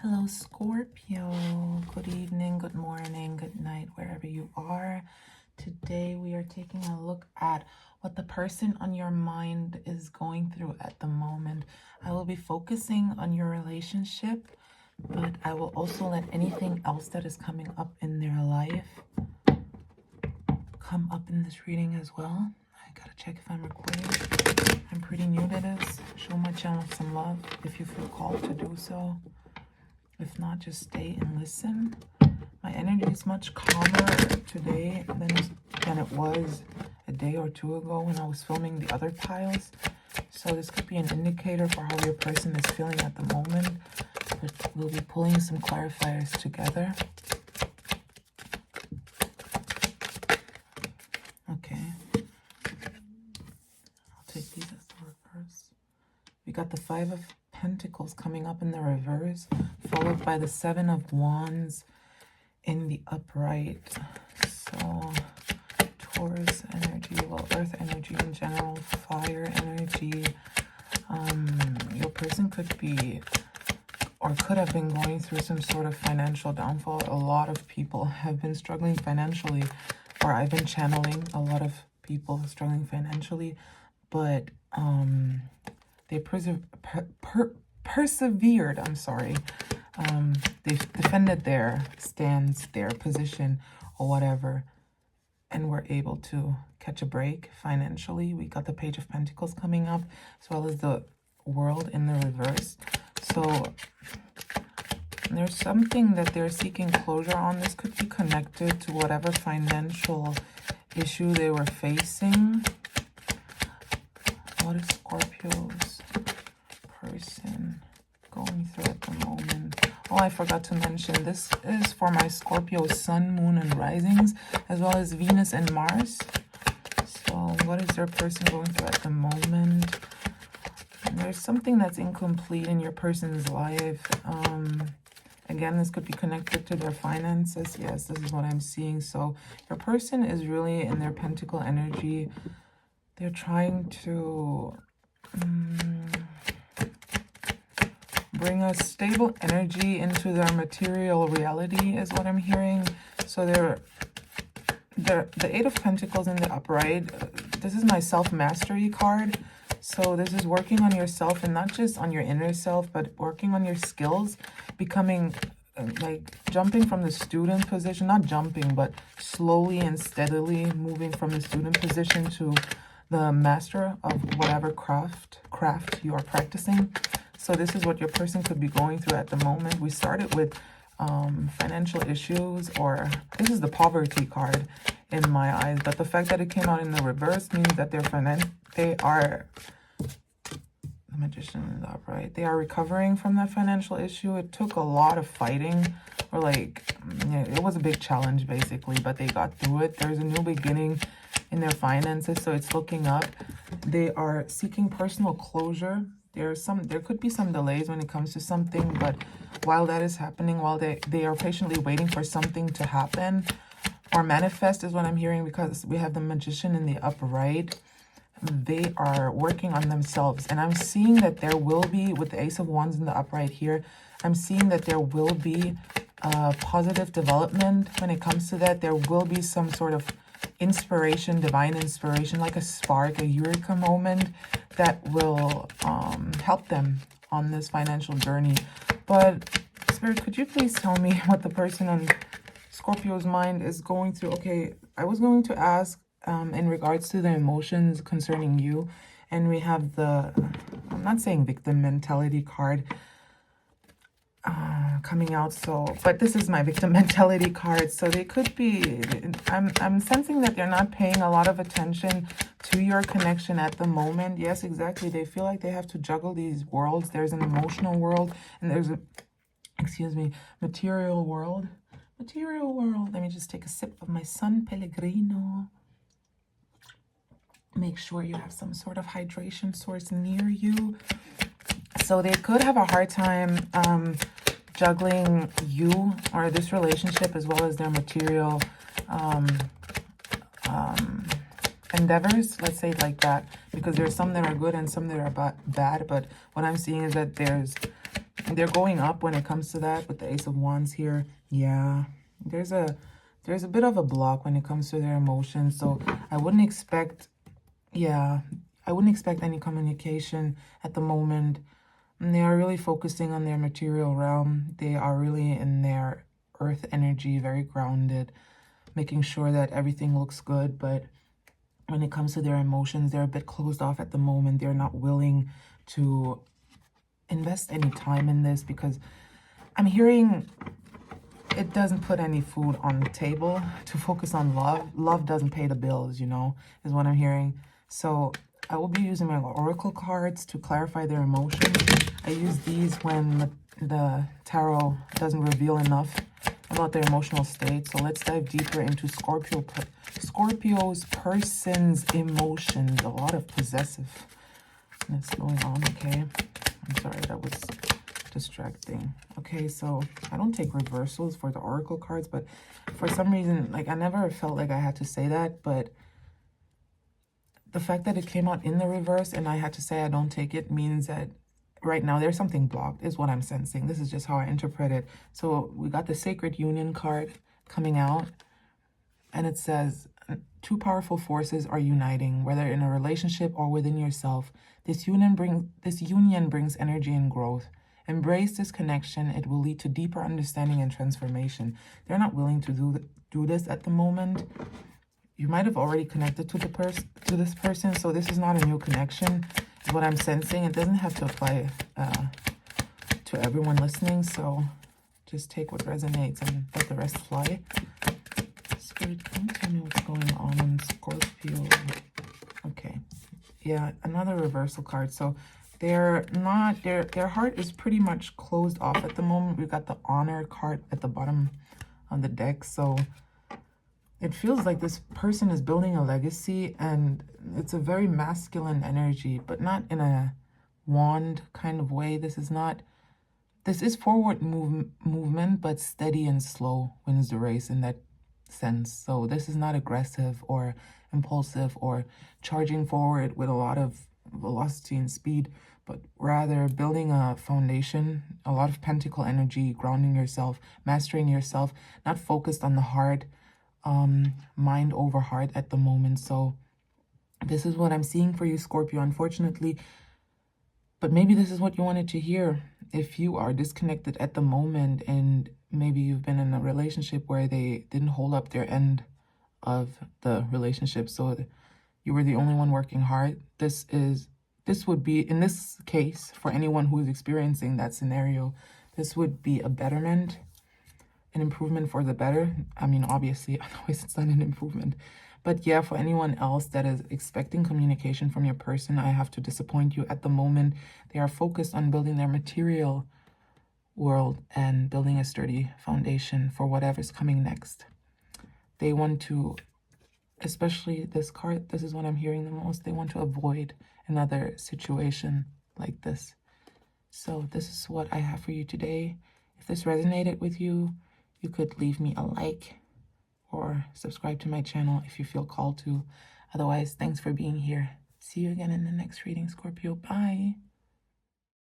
Hello, Scorpio. Good evening, good morning, good night, wherever you are. Today we are taking a look at what the person on your mind is going through at the moment. I will be focusing on your relationship, but I will also let anything else that is coming up in their life come up in this reading as well. I gotta check if I'm recording. I'm pretty new to this. Show my channel some love if you feel called to do so. If not, just stay and listen. My energy is much calmer today than it was a day or two ago when I was filming the other piles. So this could be an indicator for how your person is feeling at the moment. But we'll be pulling some clarifiers together. Okay. I'll take these as the reverse. We got the Five of Pentacles coming up in the reverse, followed by the Seven of Wands in the upright. So Taurus energy, well, earth energy in general, fire energy. Your person could be or could have been going through some sort of financial downfall. A lot of people have been struggling financially, or I've been channeling a lot of people struggling financially, but they persevered, I'm sorry. They defended their stance, their position, or whatever, and were able to catch a break financially. We got the Page of Pentacles coming up, as well as the World in the reverse. So there's something that they're seeking closure on. This could be connected to whatever financial issue they were facing. What is Scorpio's person going through at the moment? Oh, I forgot to mention, this is for my Scorpio sun, moon, and risings, as well as Venus and Mars. So what is their person going through at the moment? And there's something that's incomplete in your person's life. Again, this could be connected to their finances. Yes, this is what I'm seeing. So your person is really in their pentacle energy. They're trying to bring a stable energy into their material reality is what I'm hearing. So the Eight of Pentacles in the upright, this is my self-mastery card. So this is working on yourself, and not just on your inner self, but working on your skills, becoming like jumping from the student position, not jumping, but slowly and steadily moving from the student position to the master of whatever craft you are practicing. So this is what your person could be going through at the moment. We started with financial issues, or this is the poverty card in my eyes, but the fact that it came out in the reverse means that they are the Magician in the upright. They are recovering from that financial issue. It took a lot of fighting, or like, yeah, it was a big challenge basically, but they got through it. There's a new beginning in their finances, so it's looking up. They are seeking personal closure. There could be some delays when it comes to something, but while that is happening, while they are patiently waiting for something to happen or manifest is what I'm hearing, because we have the Magician in the upright. They are working on themselves, and I'm seeing that there will be, with the Ace of Wands in the upright here, I'm seeing that there will be positive development when it comes to that. There will be some sort of inspiration, divine inspiration, like a spark, a eureka moment that will help them on this financial journey. But Spirit, could you please tell me what the person on Scorpio's mind is going through? Okay, I was going to ask in regards to the emotions concerning you, and we have the, I'm not saying victim mentality card coming out, so, but this is my victim mentality card. So they could be, I'm sensing that they're not paying a lot of attention to your connection at the moment. Yes, exactly. They feel like they have to juggle these worlds. There's an emotional world, and there's a, excuse me, material world. Let me just take a sip of my San Pellegrino. Make sure you have some sort of hydration source near you. So they could have a hard time juggling you or this relationship, as well as their material endeavors, let's say it like that, because there's some that are good and some that are bad. But what I'm seeing is that there's they're going up when it comes to that with the Ace of Wands here. Yeah, there's a bit of a block when it comes to their emotions. So I wouldn't expect, yeah, I wouldn't expect any communication at the moment. And they are really focusing on their material realm. They are really in their earth energy, very grounded, making sure that everything looks good. But when it comes to their emotions, they're a bit closed off at the moment. They're not willing to invest any time in this, because I'm hearing it doesn't put any food on the table to focus on love. Love doesn't pay the bills, you know, is what I'm hearing. So I will be using my oracle cards to clarify their emotions. I use these when the tarot doesn't reveal enough about their emotional state. So let's dive deeper into Scorpio's person's emotions. A lot of possessiveness going on, okay? I'm sorry, that was distracting. Okay, so I don't take reversals for the oracle cards, but for some reason, like, I never felt like I had to say that, but the fact that it came out in the reverse and I had to say I don't take it means that right now there's something blocked, is what I'm sensing. This is just how I interpret it. So we got the Sacred Union card coming out, and it says, two powerful forces are uniting, whether in a relationship or within yourself. This union brings energy and growth. Embrace this connection. It will lead to deeper understanding and transformation. They're not willing to do this at the moment. You might have already connected to this person, so this is not a new connection, is what I'm sensing. It doesn't have to apply to everyone listening, so just take what resonates and let the rest fly. Spirit, can you tell me what's going on in Scorpio? Okay, yeah, another reversal card. So they're not, their heart is pretty much closed off at the moment. We've got the Honor card at the bottom of the deck, so it feels like this person is building a legacy, and it's a very masculine energy, but not in a wand kind of way. This is forward movement, but steady and slow wins the race in that sense. So this is not aggressive or impulsive or charging forward with a lot of velocity and speed, but rather building a foundation, a lot of pentacle energy, grounding yourself, mastering yourself, not focused on the heart, mind over heart at the moment. So this is what I'm seeing for you, Scorpio, unfortunately, but maybe this is what you wanted to hear. If you are disconnected at the moment, and maybe you've been in a relationship where they didn't hold up their end of the relationship, so you were the only one working hard, this would be, in this case, for anyone who is experiencing that scenario, this would be a betterment, an improvement for the better. I mean, obviously, otherwise it's not an improvement. But yeah, for anyone else that is expecting communication from your person, I have to disappoint you. At the moment, they are focused on building their material world and building a sturdy foundation for whatever's coming next. They want to, especially this card, this is what I'm hearing the most, they want to avoid another situation like this. So this is what I have for you today. If this resonated with you, you could leave me a like or subscribe to my channel if you feel called to. Otherwise, thanks for being here. See you again in the next reading, Scorpio. Bye.